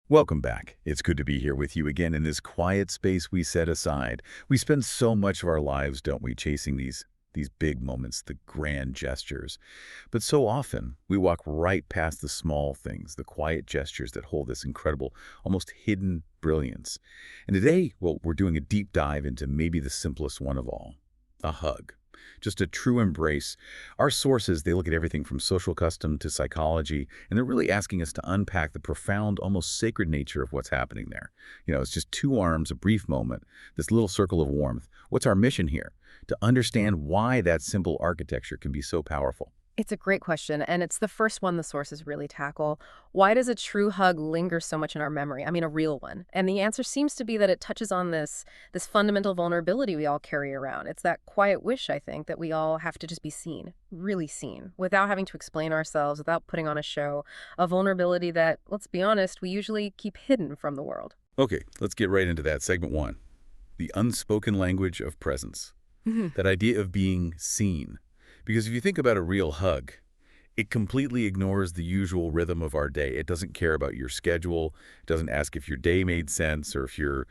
Welcome back. It's good to be here with you again in this quiet space we set aside. We spend so much of our lives, don't we, chasing these big moments, the grand gestures. But so often, we walk right past the small things, the quiet gestures that hold this incredible, almost hidden brilliance. And today, well, we're doing a deep dive into maybe the simplest one of all, a hug. Just a true embrace. Our sources, they look at everything from social custom to psychology, and they're really asking us to unpack the profound, almost sacred nature of what's happening there. It's just two arms, a brief moment, this little circle of warmth. What's our mission here? To understand why that simple architecture can be so powerful. It's a great question, and it's the first one the sources really tackle. Why does a true hug linger so much in our memory? I mean, a real one. And the answer seems to be that it touches on this fundamental vulnerability we all carry around. It's that quiet wish, I think, that we all have to just be seen, really seen, without having to explain ourselves, without putting on a show, a vulnerability that, let's be honest, we usually keep hidden from the world. Okay, let's get right into that. Segment one, the unspoken language of presence. That idea of being seen. Because if you think about a real hug, it completely ignores the usual rhythm of our day. It doesn't care about your schedule. It doesn't ask if your day made sense or if you're,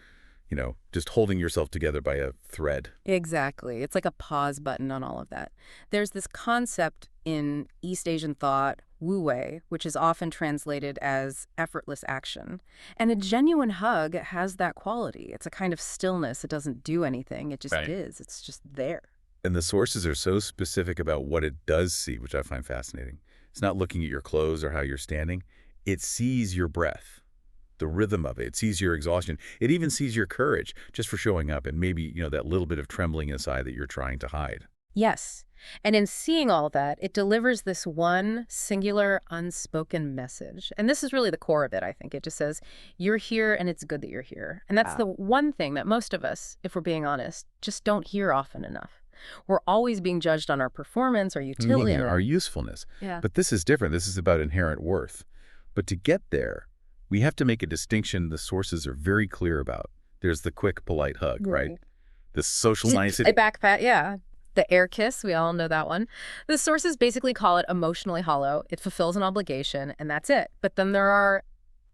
just holding yourself together by a thread. Exactly. It's like a pause button on all of that. There's this concept in East Asian thought, wu wei, which is often translated as effortless action. And a genuine hug has that quality. It's a kind of stillness. It doesn't do anything. It just Right. is. It's just there. And the sources are so specific about what it does see, which I find fascinating. It's not looking at your clothes or how you're standing. It sees your breath, the rhythm of it. It sees your exhaustion. It even sees your courage just for showing up and maybe, that little bit of trembling inside that you're trying to hide. Yes. And in seeing all that, it delivers this one singular unspoken message. And this is really the core of it, I think. It just says, you're here and it's good that you're here. And that's the one thing that most of us, if we're being honest, just don't hear often enough. We're always being judged on our performance, our utility. Yeah, our usefulness. Yeah. But this is different. This is about inherent worth. But to get there, we have to make a distinction the sources are very clear about. There's the quick, polite hug, right? The social nicety. A back pat, yeah. The air kiss, we all know that one. The sources basically call it emotionally hollow. It fulfills an obligation, and that's it. But then there are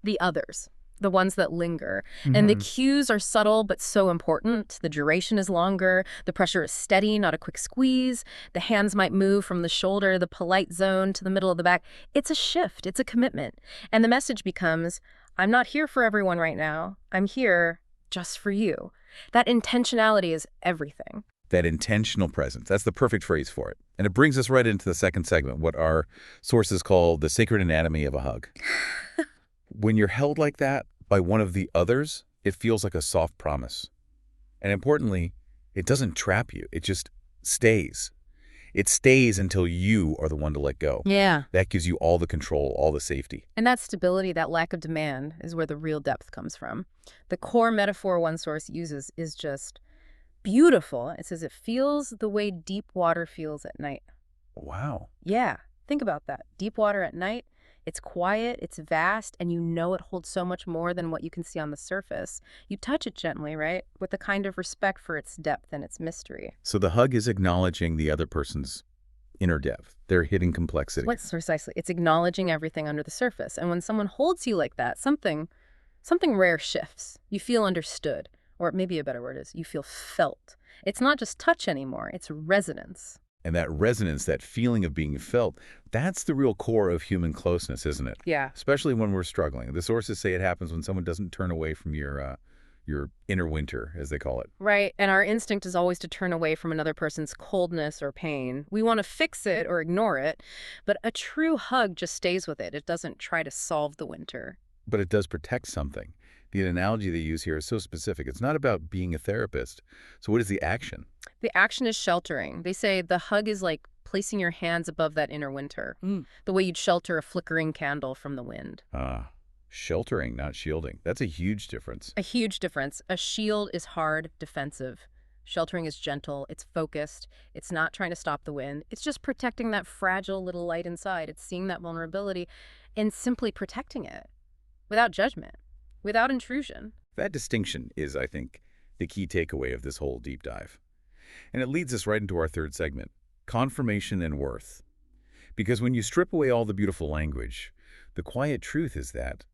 the others, the ones that linger. And the cues are subtle but so important. The duration is longer. The pressure is steady, not a quick squeeze. The hands might move from the shoulder, the polite zone, to the middle of the back. It's a shift. It's a commitment. And the message becomes, I'm not here for everyone right now. I'm here just for you. That intentionality is everything. That intentional presence. That's the perfect phrase for it. And it brings us right into the second segment, what our sources call the sacred anatomy of a hug. When you're held like that by one of the others, it feels like a soft promise. And importantly, it doesn't trap you. It just stays. It stays until you are the one to let go. Yeah. That gives you all the control, all the safety. And that stability, that lack of demand, is where the real depth comes from. The core metaphor one source uses is just beautiful. It says it feels the way deep water feels at night. Wow. Yeah, think about that. Deep water at night, it's quiet, it's vast, and you know it holds so much more than what you can see on the surface. You touch it gently, right? With a kind of respect for its depth and its mystery. So the hug is acknowledging the other person's inner depth, their hidden complexity. What's precisely? It's acknowledging everything under the surface. And when someone holds you like that, something rare shifts. You feel understood. Or maybe a better word is you feel felt. It's not just touch anymore, it's resonance. And that resonance, that feeling of being felt, that's the real core of human closeness, isn't it? Yeah. Especially when we're struggling. The sources say it happens when someone doesn't turn away from your inner winter, as they call it. Right, and our instinct is always to turn away from another person's coldness or pain. We want to fix it or ignore it, but a true hug just stays with it. It doesn't try to solve the winter. But it does protect something. The analogy they use here is so specific. It's not about being a therapist. So what is the action? The action is sheltering. They say the hug is like placing your hands above that inner winter, the way you'd shelter a flickering candle from the wind. Sheltering, not shielding. That's a huge difference. A huge difference. A shield is hard, defensive. Sheltering is gentle, it's focused, it's not trying to stop the wind. It's just protecting that fragile little light inside. It's seeing that vulnerability and simply protecting it without judgment, without intrusion. That distinction is, I think, the key takeaway of this whole deep dive. And it leads us right into our third segment, confirmation and worth. Because when you strip away all the beautiful language, the quiet truth is that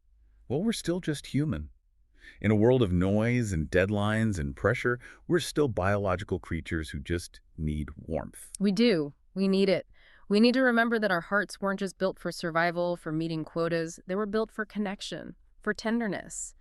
Well, we're still just human. In a world of noise and deadlines and pressure, we're still biological creatures who just need warmth. We do. We need it. We need to remember that our hearts weren't just built for survival, for meeting quotas. They were built for connection, for tenderness.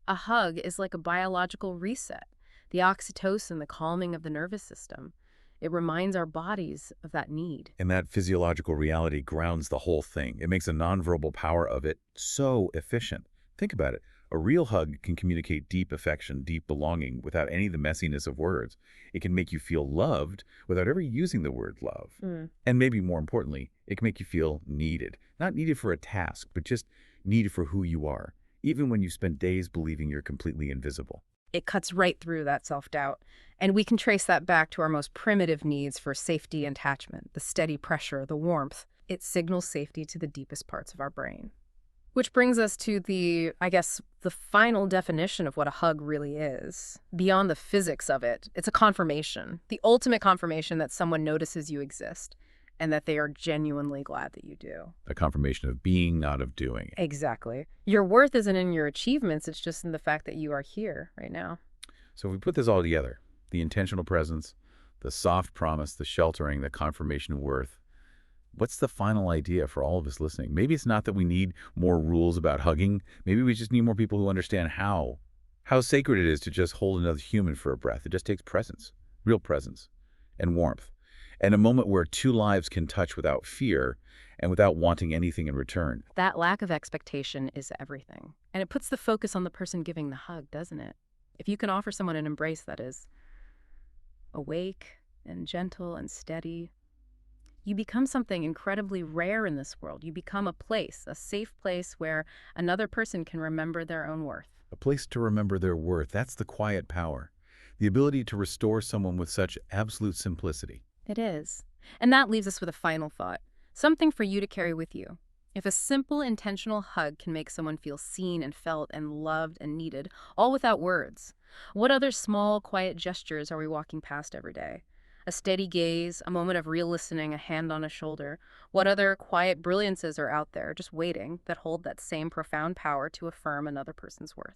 A hug is like a biological reset, the oxytocin, the calming of the nervous system. It reminds our bodies of that need. And that physiological reality grounds the whole thing. It makes the nonverbal power of it so efficient. Think about it. A real hug can communicate deep affection, deep belonging, without any of the messiness of words. It can make you feel loved without ever using the word love. And maybe more importantly, it can make you feel needed. Not needed for a task, but just needed for who you are, even when you spend days believing you're completely invisible. It cuts right through that self-doubt. And we can trace that back to our most primitive needs for safety and attachment, the steady pressure, the warmth. It signals safety to the deepest parts of our brain. Which brings us to the final definition of what a hug really is. Beyond the physics of it, it's a confirmation, the ultimate confirmation that someone notices you exist and that they are genuinely glad that you do. A confirmation of being, not of doing. Exactly. Your worth isn't in your achievements, it's just in the fact that you are here right now. So if we put this all together, the intentional presence, the soft promise, the sheltering, the confirmation of worth, what's the final idea for all of us listening? Maybe it's not that we need more rules about hugging. Maybe we just need more people who understand how sacred it is to just hold another human for a breath. It just takes presence, real presence, and warmth. And a moment where two lives can touch without fear and without wanting anything in return. That lack of expectation is everything. And it puts the focus on the person giving the hug, doesn't it? If you can offer someone an embrace that is awake and gentle and steady, you become something incredibly rare in this world. You become a place, a safe place where another person can remember their own worth. A place to remember their worth. That's the quiet power. The ability to restore someone with such absolute simplicity. It is. And that leaves us with a final thought, something for you to carry with you. If a simple, intentional hug can make someone feel seen and felt and loved and needed, all without words, what other small, quiet gestures are we walking past every day? A steady gaze, a moment of real listening, a hand on a shoulder. What other quiet brilliances are out there just waiting that hold that same profound power to affirm another person's worth?